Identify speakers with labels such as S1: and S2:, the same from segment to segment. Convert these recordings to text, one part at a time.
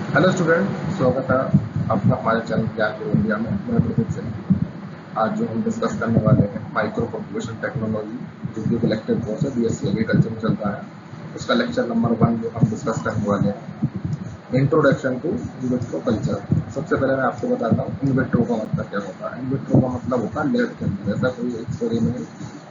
S1: Hello student, स्वागत है आपका हमारे चैनल ज्ञान गुरु इंडिया में। मैं प्रदीप सिंह। आज जो हम डिस्कस करने वाले हैं माइक्रो कंप्यूटेशन टेक्नोलॉजी, जो कि इलेक्टिव कोर्स है बीएससी एग्रीकल्चर में चलता है, उसका लेक्चर नंबर 1 जो हम डिस्कस करने वाले हैं, इंट्रोडक्शन टू इनविट्रो कल्चर। सबसे पहले मैं आपको बताता हूँ इनविट्रो का मतलब क्या होता है। इनविट्रो का मतलब होता है लैब के अंदर ऐसा कोई एक्सपेरिमेंट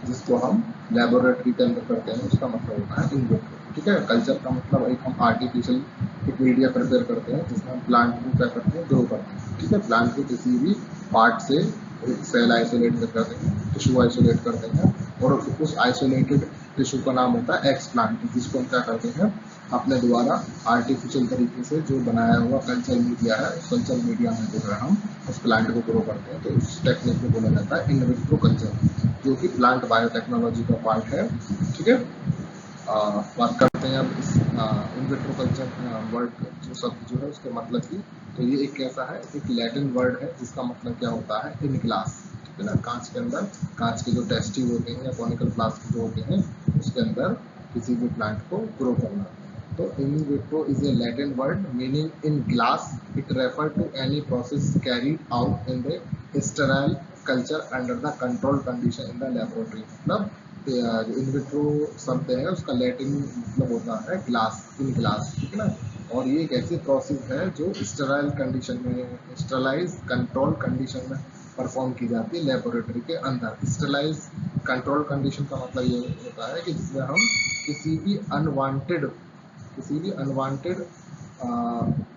S1: जिसको हम लेबोरेटरी के अंदर करते हैं, उसका मतलब होता है इनविट्रो। ठीक है। कल्चर का मतलब एक हम आर्टिफिशियल एक मीडिया प्रिपेयर करते हैं जिसमें हम प्लांट को क्या करते हैं, ग्रो करते हैं। ठीक है। प्लांट के किसी भी पार्ट से एक सेल आइसोलेट करते हैं, टिश्यू आइसोलेट करते हैं, और उस आइसोलेटेड टिश्यू का नाम होता है एक्स प्लांट, जिसको हम क्या करते हैं, अपने द्वारा आर्टिफिशियल तरीके से जो बनाया हुआ कल्चर मीडिया है, उस कल्चर मीडिया में जो है हम उस प्लांट को ग्रो करते हैं। तो उस टेक्निक को बोला जाता है इन विट्रो कल्चर, जो कि प्लांट बायोटेक्नोलॉजी का पार्ट है। ठीक है। बात करते हैं अब इस इन विट्रो कल्चर वर्ड जो शब्द जो है उसके मतलब की। तो ये एक कैसा है, एक लैटिन वर्ड है जिसका मतलब क्या होता है, इन ग्लास। ठीक है ना। कांच के अंदर, कांच के जो टेस्टी होते हैं या कॉनिकल फ्लास्क जो होते हैं, उसके अंदर किसी भी प्लांट को ग्रो करना। तो in vitro is a Latin word meaning in glass. It refer to any process carried out in the sterile culture under the control condition in the laboratory. मतलब इन विट्रो शब्द है उसका Latin मतलब होता है glass, in glass. ठीक है ना। और ये एक ऐसी प्रोसेस है जो स्टेराइल कंडीशन में, स्टेरलाइज कंट्रोल कंडीशन में परफॉर्म की जाती है लेबोरेटरी के अंदर। स्टेरलाइज कंट्रोल कंडीशन का मतलब ये होता है कि जिसमें हम किसी भी अनवांटेड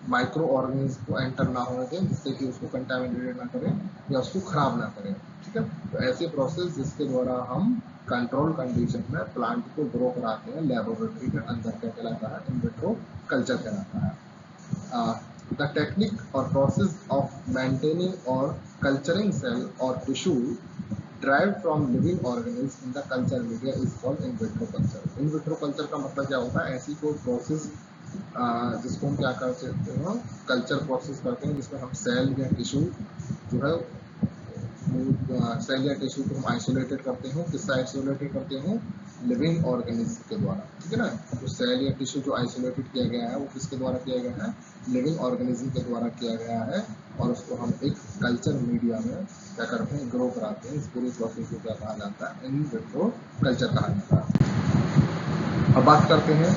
S1: माइक्रो ऑर्गेनिज्म को एंटर ना होने दें, जिससे कि उसको कंटामिनेटेड ना करें या उसको खराब ना करें। ठीक है। तो ऐसे प्रोसेस जिसके द्वारा हम कंट्रोल कंडीशन में प्लांट को ग्रो कराते हैं लेबोरेटरी के अंदर, क्या कहलाता है, इन विट्रो कल्चर कहलाता है। द टेक्निक और प्रोसेस ऑफ मेंटेनिंग और कल्चरिंग सेल और tissue derived from living organisms in the culture media is called in vitro culture। in vitro culture का मतलब क्या होता है, ऐसी कोई प्रोसेस जिसको हम क्या कर सकते हैं, कल्चर प्रोसेस करते हैं, जिसमें हम सेल या टिश्यू जो है, सेल या टिश्यू को हम आइसोलेटेड करते हैं। किससे आइसोलेटेड करते हैं, लिविंग ऑर्गेनिज्म के द्वारा। ठीक है ना। तो सेल या टिश्यू जो आइसोलेटेड किया गया है वो किसके द्वारा किया गया है, लिविंग ऑर्गेनिज्म के द्वारा किया गया है, और उसको हम एक कल्चर मीडिया में क्या करते हैं, ग्रो कराते हैं। इस पूरी प्रोसेस को क्या कहा जाता है, इन विट्रो कल्चर कहा जाता है। अब बात करते हैं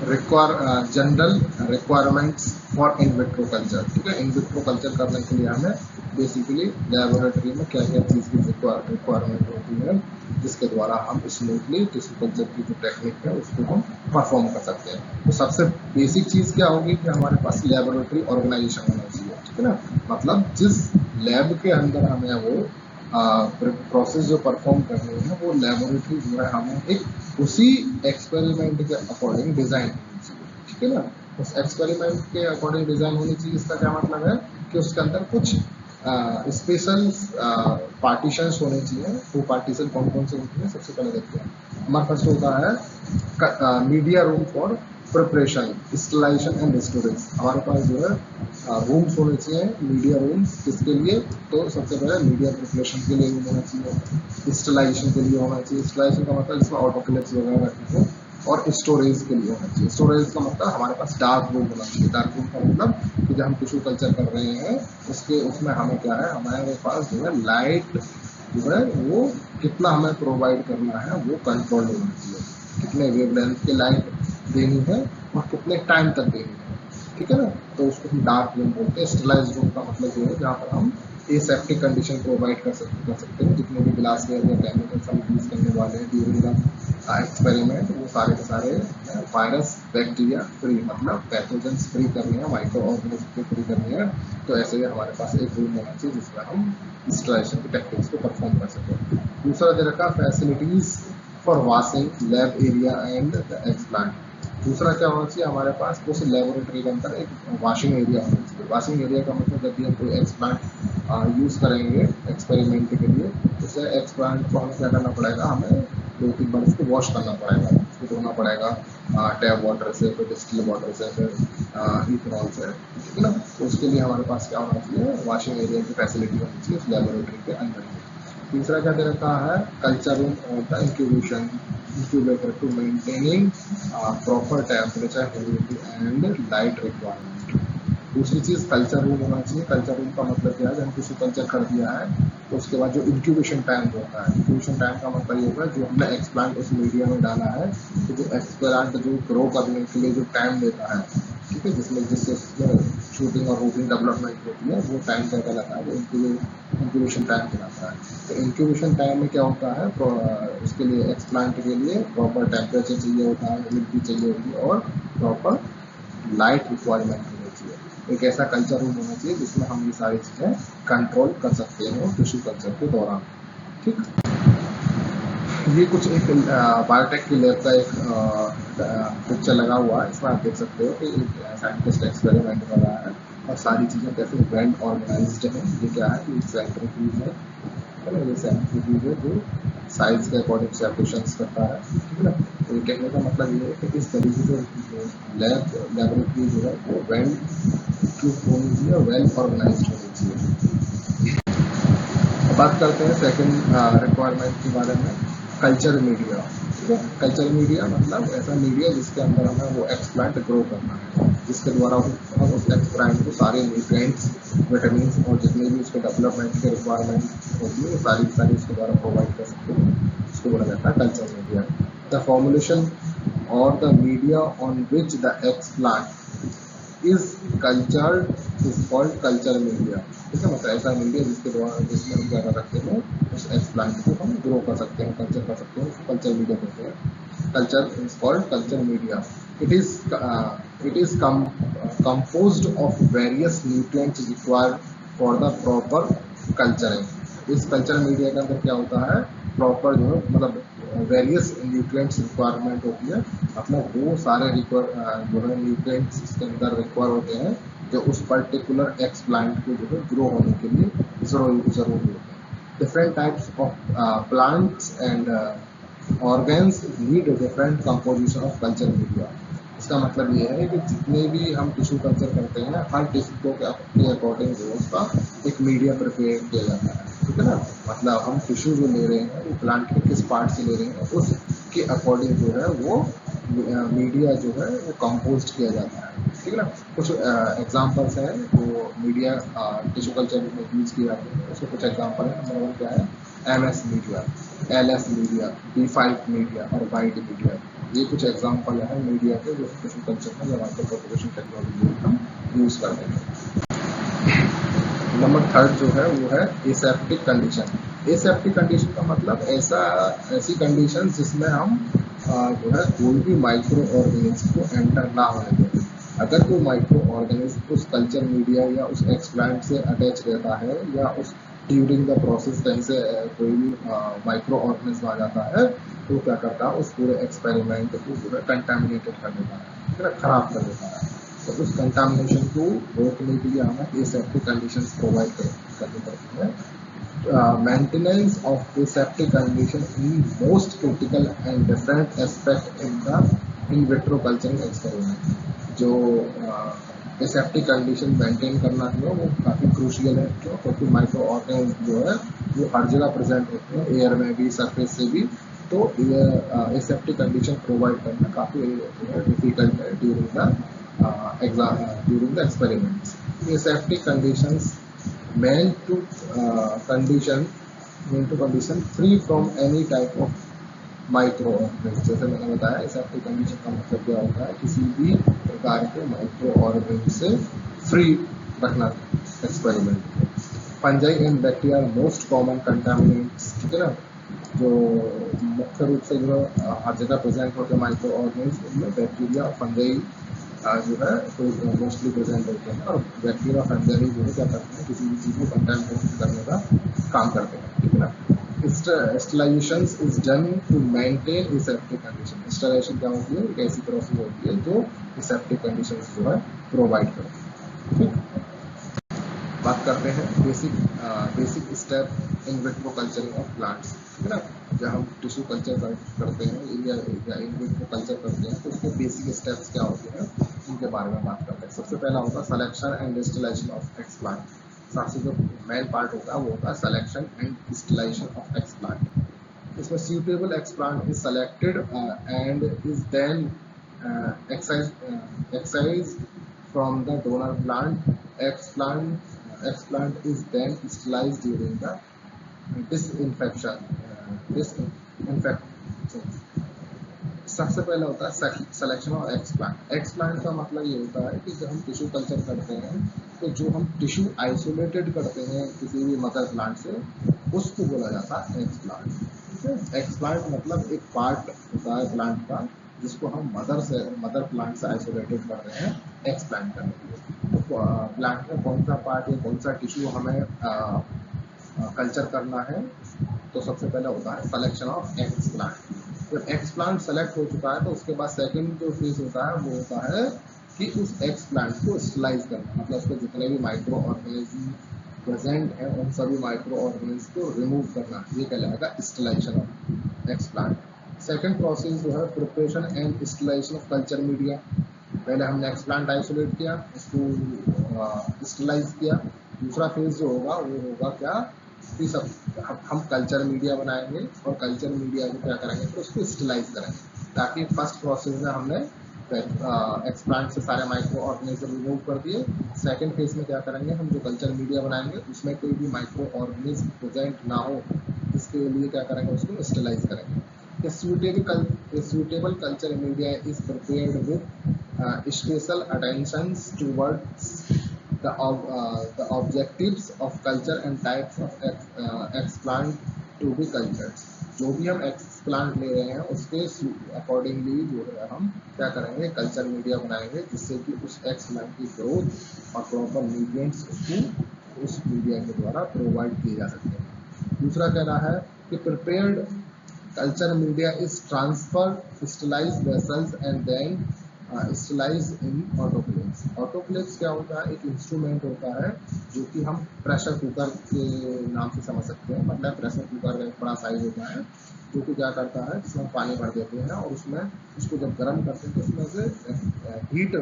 S1: general requirements for in vitro culture. ठीक है। इन विट्रो कल्चर करने के लिए हमें बेसिकली लेबोरेटरी में क्या क्या चीज़ की रिक्वायरमेंट होती है, जिसके द्वारा हम स्मूथली टिश्यू कल्चर की जो टेक्निक है उसको हम परफॉर्म कर सकते हैं। तो सबसे बेसिक चीज़ क्या होगी कि हमारे पास लेबोरेटरी ऑर्गेनाइजेशन होना चाहिए। ठीक है ना। मतलब जिस लैब के अंदर हमें वो प्रोसेस जो परफॉर्म करनी है, वो लेबोरेटरी जो है हमें एक उसी एक्सपेरिमेंट के अकॉर्डिंग डिज़ाइन होनी चाहिए। ठीक है ना। उस एक्सपेरिमेंट के अकॉर्डिंग डिज़ाइन होनी चाहिए। इसका क्या मतलब है कि उसके अंदर कुछ स्पेशल पार्टीशंस होने चाहिए। वो पार्टीशन कौन कौन से होते हैं, सबसे पहले देखते हैं। हमारे पास होता है media room for preparation, sterilisation and storage. हमारे पास जो है रूम्स होने चाहिए, मीडिया रूम्स। किसके लिए, तो सबसे पहले मीडिया प्रिपरेशन के लिए रूम होना चाहिए, स्टरलाइजेशन के लिए होना चाहिए। स्टरलाइजेशन का मतलब जिसमें ऑटोक्लेव्स वगैरह रखते हैं, और स्टोरेज के लिए होना चाहिए। स्टोरेज का मतलब हमारे पास डार्क रूम होना चाहिए। डार्क रूम का मतलब कि जब हम टिश्यू कल्चर कर रहे हैं उसमें हमें क्या है, हमारे पास जो है लाइट जो है वो कितना हमें प्रोवाइड करना है वो कंट्रोल होना चाहिए। कितने वेवलेंथ की लाइट देनी है और कितने टाइम तक देनी है। ठीक है ना। तो उसको हम डार्क रूम बोलते हैं। स्टरलाइज रूम का मतलब ये है जहाँ पर हम एसेप्टिक कंडीशन प्रोवाइड कर सकते हैं। जितने भी ग्लास वेयर या केमिकल्स हम यूज़ करने वाले हैं ड्यूरिंग द एक्सपेरिमेंट, वो सारे के सारे वायरस बैक्टीरिया फ्री, मतलब पैथोजेंस फ्री करनी है, माइक्रो ऑर्गेनिज्म फ्री करनी है। तो ऐसे ही हमारे पास एक रूम होना चाहिए जिसमें हम इंस्टॉलेशन की टेक्निक्स को परफॉर्म कर सकें। दूसरा दे रखा facilities for washing lab area and the explant. दूसरा क्या होना चाहिए हमारे पास, उस लेबोरेटरी के अंदर एक वॉशिंग एरिया होना चाहिए। वॉशिंग एरिया का मतलब जब भी हम कोई एक्सप्लांट यूज़ करेंगे एक्सपेरिमेंट के लिए, उसे एक्सप्लांट को हमें क्या करना पड़ेगा, हमें 2-3 बार उसको वॉश करना पड़ेगा, उसको धोना पड़ेगा टैप वाटर से, फिर डिस्टिल वाटर से, फिर इथेनॉल से। ठीक है ना। तो उसके लिए हमारे पास क्या होना चाहिए, वॉशिंग एरिया की फैसिलिटी होनी चाहिए उस लेबोरेटरी के अंदर ही। तीसरा क्या दे रखा है, कल्चर रूम और the incubation incubator to maintaining proper temperature, humidity and light requirement। दूसरी चीज़ कल्चर रूम होना चाहिए। कल्चर रूम का मतलब क्या है, जब टिश्यू कल्चर कर दिया है तो उसके बाद जो इंक्यूबेशन टाइम होता है, इंक्यूबेशन टाइम का मतलब ये होगा जो हमने एक्सप्लांट उस मीडिया में डाला है, तो जो एक्सप्लांट जो ग्रो करने के लिए जो टाइम लेता है, ठीक है, जिससे शूटिंग और रूटिंग डेवलपमेंट होती है, वो टाइम क्या कहलाता है, वो इंक्यूबेशन टाइम कहलाता है। तो इंक्यूबेशन टाइम में क्या होता है, उसके लिए एक्सप्लांट के लिए प्रॉपर टेम्परेचर चाहिए होता है, ह्यूमिडिटी चाहिए होती है और प्रॉपर लाइट रिक्वायरमेंट होनी चाहिए। एक ऐसा कल्चर रूम होना चाहिए जिसमें हम ये सारी चीज़ें कंट्रोल कर सकते हो टिश्यू कल्चर के दौरान। ठीक, ये कुछ एक बायोटेक की लैब का एक पिक्चर लगा हुआ है, इसमें आप देख सकते हो कि एक साइंटिस्ट एक्सपेरिमेंट कर रहा है और सारी चीज़ें कैसे वेल ऑर्गेनाइज्ड हैं। ये क्या है, ये सेंट्रीफ्यूज है ना, ये सेंट्रीफ्यूज है जो साइज के अकॉर्डिंग सेपरेशंस करता है, ठीक है ना। तो ये कहने का मतलब ये है कि इस तरीके से लेबोरेटरी जो है वो वेल इक्विप्ड होनी चाहिए और वेल ऑर्गेनाइज्ड होनी चाहिए। अब बात करते हैं सेकंड रिक्वायरमेंट के बारे में, कल्चर मीडिया। ठीक है, कल्चर मीडिया मतलब ऐसा मीडिया जिसके अंदर हमें वो एक्सप्लांट ग्रो करना है, जिसके द्वारा हम उस एक्सप्लांट को सारे न्यूट्रिएंट्स, विटामिन और जितने भी उसके डेवलपमेंट के रिक्वायरमेंट होती है वो सारी सारी उसके द्वारा प्रोवाइड कर सकते हैं। उसको बोला जाता है कल्चर मीडिया। द फॉर्मुलेशन और the media on which the explant is cultured is called culture media. ठीक है, मतलब ऐसा मीडिया जिसके द्वारा, जिसमें हम क्या कर सकते हैं, उस एक्सप्लांट को हम ग्रो कर सकते हैं, कल्चर कर सकते हैं, उसको कल्चर मीडिया कहते हैं। Culture is called culture media. It is composed of various nutrients required for the proper culturing. इस कल्चर मीडिया के अंदर क्या होता है, प्रॉपर जो है मतलब वेरियस न्यूट्रिएंट्स रिक्वायरमेंट होती है, मतलब वो सारे जो है न्यूट्रिएंट्स इसके अंदर रिक्वायर होते हैं जो उस पर्टिकुलर एक्सप्लांट को जो है ग्रो होने के लिए जरूरी होते हैं। Different types of plants and organs need different composition of culture media. इसका मतलब ये है कि जितने भी हम टिश्यू कल्चर करते हैं, हर टिश्यू को के अकॉर्डिंग जो उसका एक मीडिया प्रिपेयर किया जाता है। ठीक है ना, मतलब हम टिश्यू जो ले रहे हैं वो प्लांट के किस पार्ट से ले रहे हैं, उसके अकॉर्डिंग जो है वो मीडिया जो है वो कंपोज किया जाता है। ठीक है ना, कुछ एग्जांपल्स हैं जो मीडिया टिश्यू कल्चर में यूज किए जाते हैं, उसके कुछ एग्जांपल है। नंबर वन क्या है, MS media, LS media, B5 media और वाइड मीडिया। ये कुछ एग्जांपल है मीडिया के जो टिश्यू कल्चर में जब आपको प्रोपगेशन टेक्नोलॉजी हम यूज करते हैं। नंबर थर्ड जो है वो है एसेप्टिक कंडीशन। एसेप्टिक कंडीशन का मतलब ऐसी कंडीशन जिसमें हम जो है कोई भी माइक्रो ऑर्गेनिज्म को एंटर ना होने दें। अगर कोई माइक्रो ऑर्गेनिज्म उस कल्चर मीडिया या उस एक्सप्लांट से अटैच रहता है या उस ड्यूरिंग द प्रोसेस कहीं से कोई भी माइक्रो ऑर्गेनिज्म आ जाता है, तो क्या करता है, उस पूरे एक्सपेरिमेंट को जो है कंटामिनेटेड कर देता है, खराब कर देता है। तो उस कंटामिनेशन को रोकने के लिए हमें एसेप्टिक कंडीशंस प्रोवाइड करनी पड़ती है। Maintenance of aseptic condition in most critical and different aspect in the in vitro culturing experiment. जो एसेप्टिक कंडीशन मेंटेन करना जो है वो काफ़ी क्रूशियल है, क्यों, क्योंकि माइक्रो ऑर्गेनिज्म जो है वो हर जगह प्रेजेंट होते हैं, एयर में भी, सरफेस से भी। तो ये एसेप्टिक कंडीशन प्रोवाइड करना काफ़ी डिफिकल्ट है during the experiments. Aseptic conditions meant to condition free from any type of micro organism. जैसे मैंने बताया, एसेप्टिक कंडीशन का मतलब क्या होता है, किसी भी प्रकार के माइक्रो ऑर्गेनिज्म से फ्री रखना experiment. Fungi and bacteria most common contaminants. ठीक है ना, जो मुख्य रूप से जो हर जगह प्रेजेंट होते हैं माइक्रो ऑर्गेनिज्म, उनमें बैक्टीरिया और फंजाई जो है तो मोस्टली प्रेजेंट होते हैं। और बैक्टीरिया फंजाई जो है क्या करते हैं, किसी भी चीज़ को कंटामिनेट करने का काम करते हैं। ठीक है ना, sterilisation is done to maintain aseptic condition. Sterilisation क्या होती है, एक ऐसी प्रोसेस होती है जो एसेप्टिक कंडीशन जो है प्रोवाइड करती है। ठीक, बात करते हैं basic step in vitro culturing of plants. ठीक है ना, जब हम टिश्यू कल्चर करते हैं या इन विट्रो कल्चर करते हैं तो उसके बेसिक स्टेप्स क्या होते हैं, उनके बारे में बात करते हैं। सबसे पहला होगा selection and distillation of explant. सबसे जो मेन पार्ट होता है वो होता है selection and distillation of explant. इसमें suitable explant is selected and is then excised from the donor plant. Explant is then sterilized during the disinfection. सबसे पहले होता है सिलेक्शन ऑफ एक्सप्लांट। एक्सप्लांट का मतलब ये होता है कि जब हम टिश्यू कल्चर करते हैं तो जो हम टिश्यू आइसोलेटेड करते हैं किसी भी मदर प्लांट से, उसको बोला जाता है एक्सप्लांट। ठीक है, एक्सप्लांट मतलब एक पार्ट होता है प्लांट का जिसको हम मदर प्लांट से आइसोलेटेड कर रहे हैं एक्सप्लांट करने के लिए। तो प्लांट में कौन सा पार्ट या कौन सा टिश्यू हमें कल्चर करना है, तो सबसे पहले होता है सिलेक्शन ऑफ एक्सप्लांट। जब एक्सप्लांट सेलेक्ट हो चुका है तो उसके बाद सेकंड जो फेज होता है वो होता है कि उस एक्सप्लांट को स्टरलाइज करना, मतलब उसके जितने भी माइक्रो ऑर्गेनिज्म प्रेजेंट हैं उन सभी माइक्रो ऑर्गेनिज्म को रिमूव करना, ये कहलाएगा sterilisation of explant. Second process जो है preparation and sterilisation of culture media. पहले हमने एक्सप्लांट आइसोलेट किया, इसको स्टरलाइज किया। दूसरा फेज जो होगा वो होगा क्या कि सब हम कल्चर मीडिया बनाएंगे और कल्चर मीडिया को क्या करेंगे तो उसको स्टरलाइज करेंगे, ताकि फर्स्ट प्रोसेस में हमने एक्सप्लांट से सारे माइक्रो ऑर्गेनिज्म रिमूव कर दिए। सेकंड फेज में क्या करेंगे, हम जो कल्चर मीडिया बनाएंगे उसमें कोई भी माइक्रो ऑर्गेनिज्म प्रेजेंट ना हो, इसके लिए क्या करेंगे उसको स्टरलाइज करेंगे। suitable culture media is prepared with special attentions towards the objectives of culture and types of explant to be cultured। जो भी हम एक्सप्लांट ले रहे हैं उसके अकॉर्डिंगली जो है हम क्या करेंगे कल्चर मीडिया बनाएंगे, जिससे कि उस एक्सप्लांट की ग्रोथ और प्रॉपर न्यूट्रिएंट्स उसको उस मीडिया के द्वारा प्रोवाइड किए जा सकते हैं। दूसरा कहना है कि prepared culture media is transferred sterilized vessels and then sterilized in autoclaves। autoclaves क्या होता है, एक इंस्ट्रूमेंट होता है जो कि हम प्रेशर कुकर के नाम से समझ सकते हैं। मतलब प्रेशर कुकर का एक बड़ा साइज होता है जो कि क्या करता है, जिसमें पानी भर देते हैं और उसमें उसको जब गर्म करते हैं तो उसमें से हीट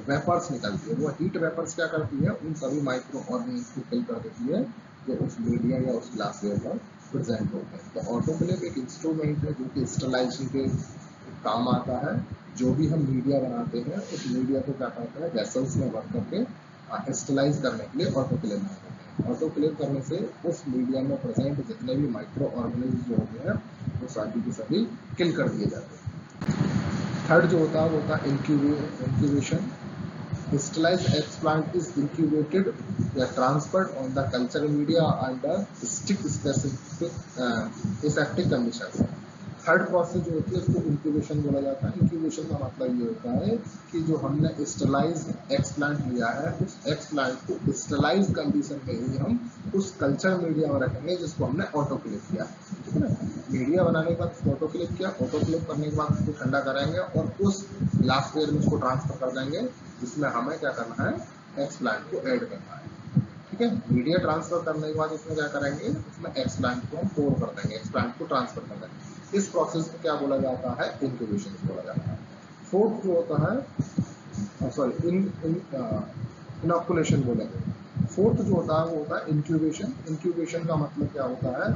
S1: वेपर्स निकलती है। वो हीट वेपर्स क्या करती है, उन सभी माइक्रो ऑर्गेनिज्म को किल कर देती है जो उस मीडिया या उस ग्लासवेयर पर प्रेजेंट होते हैं। तो ऑटोक्लेव एक इंस्ट्रूमेंट है जो कि स्टरलाइजेशन के काम आता है। जो भी हम मीडिया बनाते हैं उस मीडिया को क्या करते हैं वेसल्स में भर करके स्टरलाइज करने के लिए ऑटोक्लेव बनाते हैं। ऑटोक्लेव करने से उस मीडिया में प्रेजेंट जितने भी माइक्रो ऑर्गेनिज्म जो होते हैं वो सभी के सभी किल कर दिए जाते हैं। थर्ड जो होता है वो होता है incubation. Crystallized explant is incubated or transferred on the culture media under strict specific aseptic conditions। Third process जो होती है उसको इंक्यूबेशन बोला जाता है। इंक्यूबेशन का मतलब ये होता है कि जो हमने स्टरलाइज्ड एक्सप्लांट लिया है उस एक्सप्लांट को स्टरलाइज्ड कंडीशन में ही हम उस कल्चर मीडिया में रखेंगे जिसको हमने ऑटोक्लेव किया। ठीक है ना, मीडिया बनाने के बाद ऑटोक्लेव किया, ऑटोक्लेव करने के बाद उसको ठंडा कराएंगे और उस ग्लासवेयर में उसको ट्रांसफर कर देंगे जिसमें हमें क्या करना है एक्सप्लांट को ऐड करना है। ठीक है, मीडिया ट्रांसफर करने के बाद उसमें क्या करेंगे, उसमें एक्सप्लांट को हम पोर कर देंगे, एक्सप्लांट को ट्रांसफर कर देंगे। इस प्रोसेस को क्या बोला जाता है, इंक्यूबेशन बोला जाता है। फोर्थ जो होता है सॉरी इनॉकुलेशन बोलेंगे। फोर्थ जो होता है वो होता है इंक्यूबेशन। इंक्यूबेशन का मतलब क्या होता है,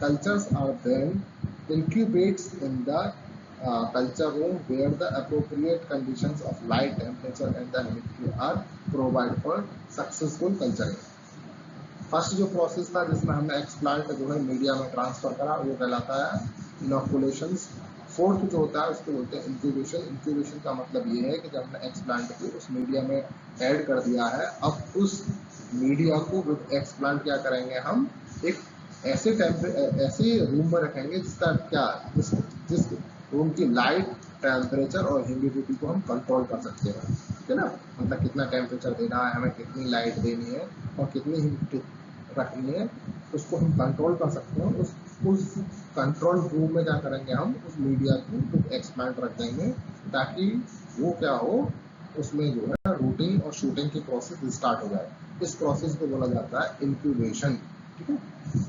S1: cultures are then incubates in the culture room where the appropriate conditions of light, temperature and the humidity are provided for successful culturing। First जो प्रोसेस था जिसमें हमने एक्सप्लांट जो है मीडिया में ट्रांसफर करा वो कहलाता है इनॉकुलेशन। फोर्थ जो होता है उसको बोलते हैं इंक्यूबेशन। इंक्यूबेशन का मतलब ये है कि जब हमने एक्सप्लांट को उस मीडिया में ऐड कर दिया है, अब उस मीडिया को विद एक्सप्लांट क्या करेंगे, हम एक ऐसे रूम में रखेंगे जिसका क्या जिस रूम की लाइट, टेम्परेचर और ह्यूमिडिटी को हम कंट्रोल कर सकते हैं। ठीक है ना, मतलब कितना टेम्परेचर देना है, हमें कितनी लाइट देनी है और कितनी ह्यूमिडिटी रखनी है, उसको हम कंट्रोल कर सकते हैं। उस कंट्रोल रूम में क्या करेंगे, हम उस मीडिया को एक्सप्लांट रख देंगे ताकि वो क्या हो, उसमें जो है रूटिंग और शूटिंग की प्रोसेस स्टार्ट हो जाए। इस प्रोसेस को बोला जाता है इंक्यूबेशन। ठीक है,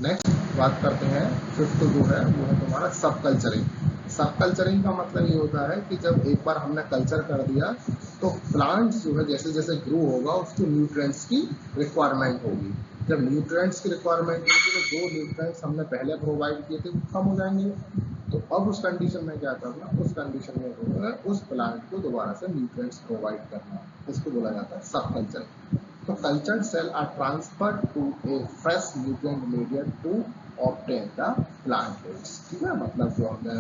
S1: नेक्स्ट बात करते हैं फिफ्थ जो है वो है तुम्हारा सब कल्चरिंग। सब कल्चरिंग का मतलब ये होता है कि जब एक बार हमने कल्चर कर दिया तो प्लांट्स जो है जैसे जैसे ग्रो होगा उसको न्यूट्रिएंट्स की रिक्वायरमेंट होगी। जब न्यूट्रिएंट्स की रिक्वायरमेंट होगी तो जो न्यूट्रिएंट्स हमने पहले प्रोवाइड किए थे वो कम हो जाएंगे। तो अब उस कंडीशन में क्या करना, उस कंडीशन में जो है उस प्लांट को दोबारा से न्यूट्रिएंट्स प्रोवाइड करना, इसको बोला जाता है सब कल्चर। तो cultured cell are transferred to a fresh nutrient media to obtain the plant rates. ठीक है, मतलब जो हमने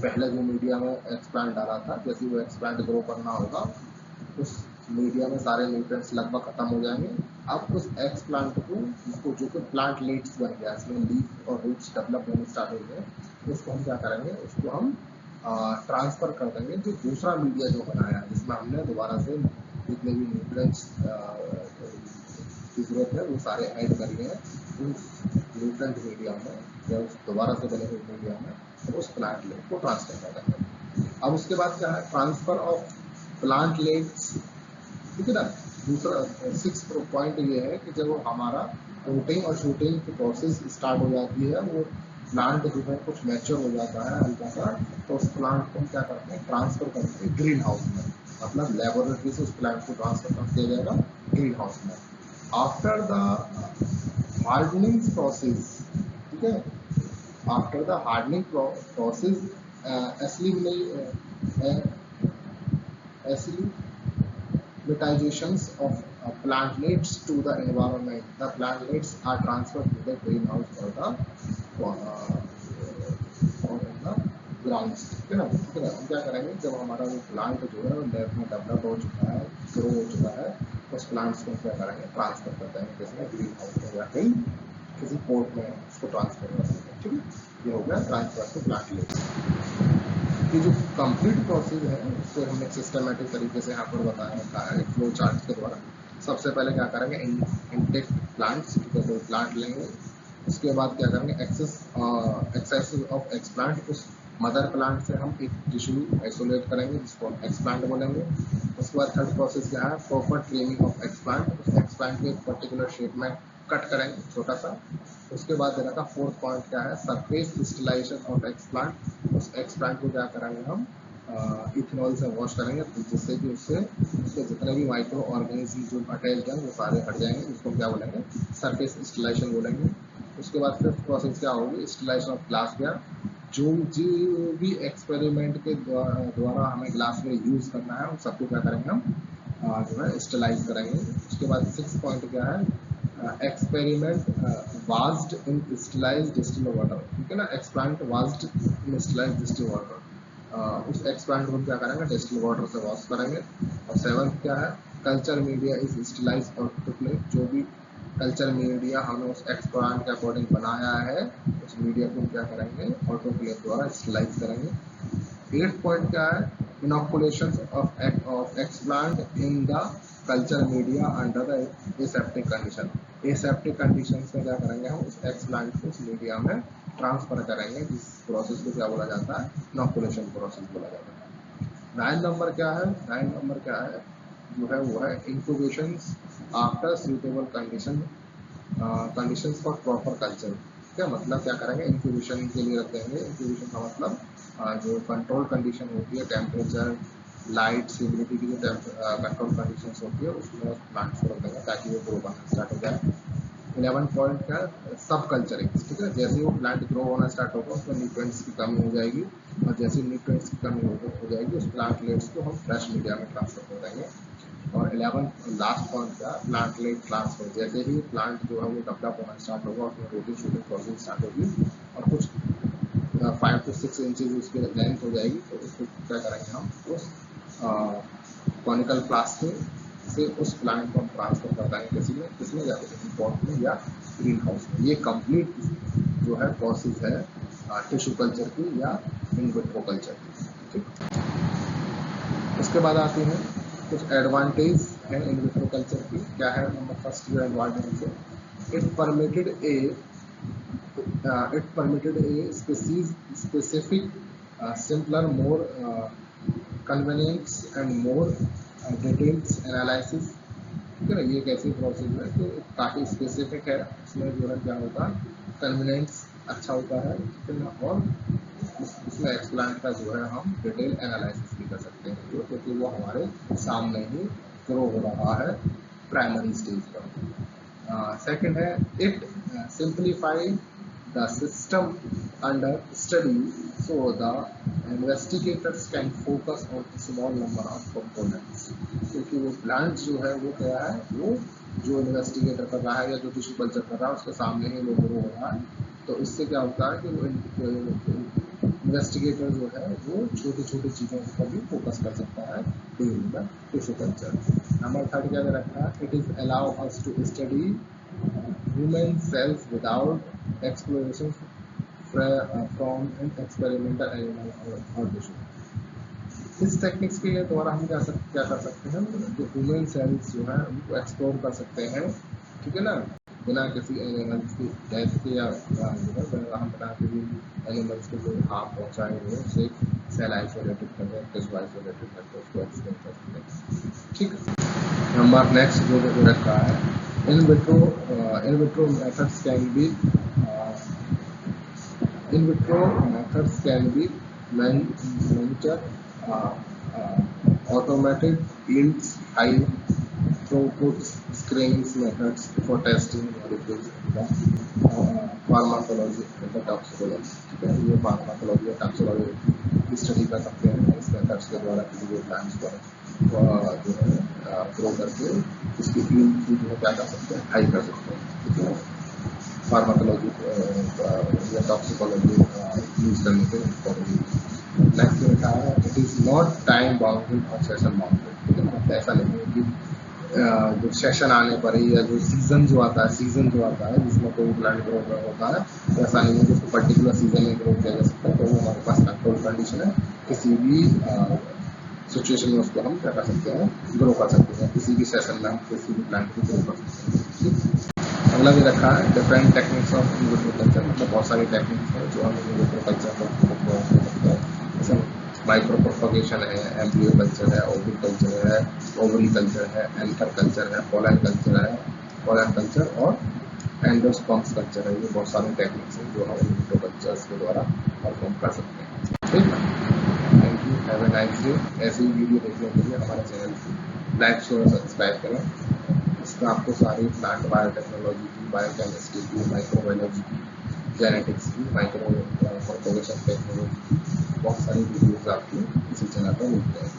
S1: पहले जो मीडिया में एक्सप्लांट डाला था, जैसे वो एक्सप्लांट ग्रो करना होगा उस मीडिया में सारे न्यूट्रिएंट्स लगभग खत्म हो जाएंगे। अब उस एक्स प्लांट को, इसको जो कि प्लांट लीड्स बन गया, इसमें लीफ और रूट्स डेवलप होने स्टार्ट हो गए, उसको हम क्या करेंगे, उसको हम ट्रांसफर कर देंगे जो दूसरा मीडिया जो बनाया है, जिसमें हमने दोबारा से जितने भी न्यूट्रिएंट्स की जरूरत है वो सारे ऐड कर लिए हैं उस न्यूट्रिएंट मीडिया में या उस दोबारा से बने हुए मीडिया में, तो उस प्लांट लीड को ट्रांसफर कर देंगे। अब उसके बाद क्या है, ट्रांसफर ऑफ प्लांट लीड्स। ठीक है ना। दूसरा 6 पॉइंट ये है कि जब हमारा रूटिंग और शूटिंग की प्रोसेस स्टार्ट हो जाती है, वो प्लांट जो है कुछ मैच्योर हो जाता है हल्का सा, तो उस प्लांट को हम क्या करते हैं, ट्रांसफर करते हैं ग्रीन हाउस में, मतलब लेबोरेटरी से उस प्लांट को ट्रांसफर कर दिया जाएगा ग्रीन हाउस में। आफ्टर द हार्डनिंग प्रोसेस, ठीक है, after the hardening process acclimatizations of plantletes to the environment, the plantletes are transferred to the greenhouse or the grounds. ठीक है ना। ठीक है ना, हम क्या करेंगे, जब हमारा वो प्लांट जो है लैब में डेवलप हो चुका है, ग्रो हो चुका है, उस प्लांट्स को क्या करेंगे, ट्रांसफर कर देंगे, जैसे ग्रीन हाउस में या कहीं किसी पोर्ट में उसको ट्रांसफर कर देंगे। ठीक है, ये हो गया ट्रांसफर टू प्लांटलेट्स। ये जो कंप्लीट प्रोसेस है उसको हमने सिस्टमेटिक तरीके से यहाँ पर बताया रखा है फ्लो चार्ट के द्वारा। सबसे पहले क्या करेंगे, इंटेक्ट प्लांट्स, ठीक है, कोई प्लांट लेंगे, उसके बाद क्या करेंगे, एक्सेस ऑफ एक्सप्लांट, उस मदर प्लांट से हम एक टिश्यू आइसोलेट करेंगे जिसको हम एक्सप्लांट बोलेंगे। उसके बाद थर्ड प्रोसेस क्या है, प्रॉपर ट्रिमिंग ऑफ एक्सप्लांट, उस एक्सप्लांट को एक पर्टिकुलर शेप में कट करेंगे छोटा सा। उसके बाद देना का फोर्थ पॉइंट क्या है, सरफेस स्टेलाइजेशन ऑफ एक्सप्लांट, उस एक्सप्लांट को क्या करेंगे हम इथेनॉल से वॉश करेंगे, जिससे कि उसके जितने भी माइक्रो ऑर्गेनिज्म जो अटैच हैं वो सारे हट जाएंगे, उसको क्या बोलेंगे, सरफेस स्टेलाइजेशन बोलेंगे। उसके बाद फिफ्थ प्रोसेस क्या होगी, स्टेलाइजेशन ऑफ ग्लासवेयर, जो भी एक्सपेरिमेंट के द्वारा हमें ग्लासवेयर यूज करना है उन सबको क्या करेंगे हम जो है स्टेलाइज करेंगे। उसके बाद सिक्स पॉइंट क्या है, एक्सपेरिमेंट वाज्ड इन स्टेलाइज्ड डिस्टिल्ड वाटर। ठीक है ना, एक्सप्लांट वाज्ड इन स्टेलाइज्ड डिस्टिल्ड वाटर, उस एक्सप्लांट को क्या करेंगे, डिस्टिल्ड वाटर से वॉश करेंगे। और सेवंथ क्या है, कल्चर मीडिया इज स्टेलाइज्ड ऑटोक्लेव, जो भी कल्चर मीडिया हमने उस एक्सप्लांट के अकॉर्डिंग बनाया है उस मीडिया को क्या करेंगे, ऑटोक्लेव द्वारा स्टेलाइज करेंगे। एट पॉइंट क्या है, inoculation of explant in the culture media under the aseptic condition. Aseptic condition में क्या करेंगे, हम उस एक्सप्लांट को उस मीडिया में ट्रांसफर करेंगे, जिस प्रोसेस को क्या बोला जाता है, इनोकुलेशन प्रोसेस बोला जाता है। 9 नंबर क्या है, 9 नंबर क्या है जो है वो है incubation after suitable conditions for proper culture. क्या मतलब, क्या करेंगे, इंक्यूबेशन के लिए रख देंगे। इंक्यूबेशन का मतलब जो कंट्रोल कंडीशन होती है, टेम्परेचर, लाइट, ह्यूमिडिटी की जो कंट्रोल कंडीशंस होती है उसमें प्लांट्स को रख देंगे ताकि वो ग्रो करना स्टार्ट हो जाए। 11 पॉइंट का सब कल्चरिंग। ठीक है, जैसे वो प्लांट ग्रो होना स्टार्ट होगा उसमें न्यूट्रिएंट्स की कमी हो जाएगी, और जैसे न्यूट्रिएंट्स की कमी हो जाएगी उस प्लांट लेट्स को हम फ्रेश मीडिया में ट्रांसफर कर देंगे। और 11 लास्ट पॉइंट का प्लांट लेट ट्रांसफर, जैसे ही प्लांट जो है वो डेवलप होना स्टार्ट होगा उसमें रूटिंग शूटिंग प्रोसेस स्टार्ट होगी और कुछ 5 to 6 इंचेज उसकी लेंथ हो जाएगी, तो उसको क्या करेंगे हम उस कॉनिकल प्लास्टिक से उस प्लांट को हम ट्रांसफर कर देंगे किसमें या किसी पॉट में या ग्रीन हाउस में। ये कंप्लीट जो है प्रोसेस है टिश्यू कल्चर की या इन विट्रो कल्चर की। ठीक, उसके बाद आते हैं कुछ एडवांटेज है इन विट्रो कल्चर की। क्या है, नंबर फर्स्ट जो एडवांटेज है, it permitted a specific simpler, more convenient and more detailed analysis। ठीक है ना, ये एक ऐसी प्रोसेस है जो काफ़ी स्पेसिफिक है, इसमें जो है क्या होता है, कन्वीनियंस अच्छा होता है। ठीक है ना, और इसमें एक्सप्लांट का जो है हम डिटेल एनालिसिस भी कर सकते हैं क्योंकि वो हमारे सामने ही ग्रो हो रहा है प्राइमरी स्टेज पर। सेकंड है, it simplify the system under study, so the investigators can focus on a small number of components. क्योंकि वो प्लांट जो है वो क्या है, वो जो इन्वेस्टिगेटर कर रहा है या जो टिश्यू कल्चर कर रहा है उसके सामने ही वो ग्रो हो रहा है, तो इससे क्या होता है कि वो इन्वेस्टिगेटर जो है वो छोटी छोटी चीज़ों पर भी फोकस कर सकता है during the tissue culture. Number 3 क्या रखा है, it is allow us to study human cells without exploration from an experimental animal और टिश्यू। इस टेक्निक्स के द्वारा हम क्या कर सकते हैं, जो ह्यूमन सेल्स जो है उनको एक्सप्लोर कर सकते हैं, ठीक है ना, बिना किसी एनिमल्स की डेथ के या हम बिना किसी एनिमल्स को जो हार्म पहुंचाए हुए उसे सेल आइसोलेटेड करके टिश्यू आइसोलेटेड करके उसको एक्सप्लोर कर सकते हैं। ठीक, नंबर नेक्स्ट जो रखा है, in vitro methods can be in vitro methods can be manufactured, uh, automated yields, high throughput screening methods for testing molecules in the pharmacology and the toxicology। ठीक है, ये फार्माकोलॉजी और टॉक्सिकोलॉजी स्टडी कर सकते हैं इस मेथड्स के द्वारा किसी भी प्लांट्स पर जो है ग्रो करके इसकी यील्ड की जो है क्या कर सकते हैं, हाई कर सकते हैं। ठीक है, फार्माकोलॉजी या टॉक्सिकोलॉजी यूज करने के अकॉर्डिंगली। नेक्स्ट लिखा है, it is not time bounded और सेशन बाउंडेड। ठीक है, मतलब ऐसा नहीं है कि जो सेशन आने पर ही या जो सीजन जो आता है जिसमें कोई प्लांट ग्रो होता है, तो ऐसा नहीं है कि उसको पर्टिकुलर सीजन में ग्रो किया जा सकता है। तो वो हमारे पास कंट्रोल कंडीशन है, किसी भी सिचुएशन में उसको हम क्या कर सकते हैं, ग्रो कर सकते हैं, किसी भी सेशन में हम किसी भी प्लांट को ग्रो कर सकते हैं। अगला भी रखा है, different techniques of in vitro culture, मतलब बहुत सारी टेक्निक्स हैं जो हम इन विट्रो कल्चर को सकते हैं। जैसे माइक्रो प्रोपगेशन है, एम्ब्रियो कल्चर है, ओविल कल्चर है, ओवरी कल्चर है, एंथर कल्चर है, पोलन कल्चर और एंडोस्पर्म्स कल्चर है। ये बहुत सारे टेक्निक्स हैं जो हम इन विट्रो कल्चर्स के द्वारा परफॉर्म कर सकते हैं। ठीक है, thank you, have a nice day. ऐसी ही वीडियो देखने के लिए हमारे चैनल को लाइक शेयर और सब्सक्राइब करें। इसमें आपको सारी प्लांट बायोटेक्नोलॉजी की, बायोकेमिस्ट्री की, माइक्रोबायोलॉजी की, जेनेटिक्स की, माइक्रो प्रोपगेशन टेक्नोलॉजी की बहुत सारी वीडियोज आपको इसी चैनल पर मिलते हैं।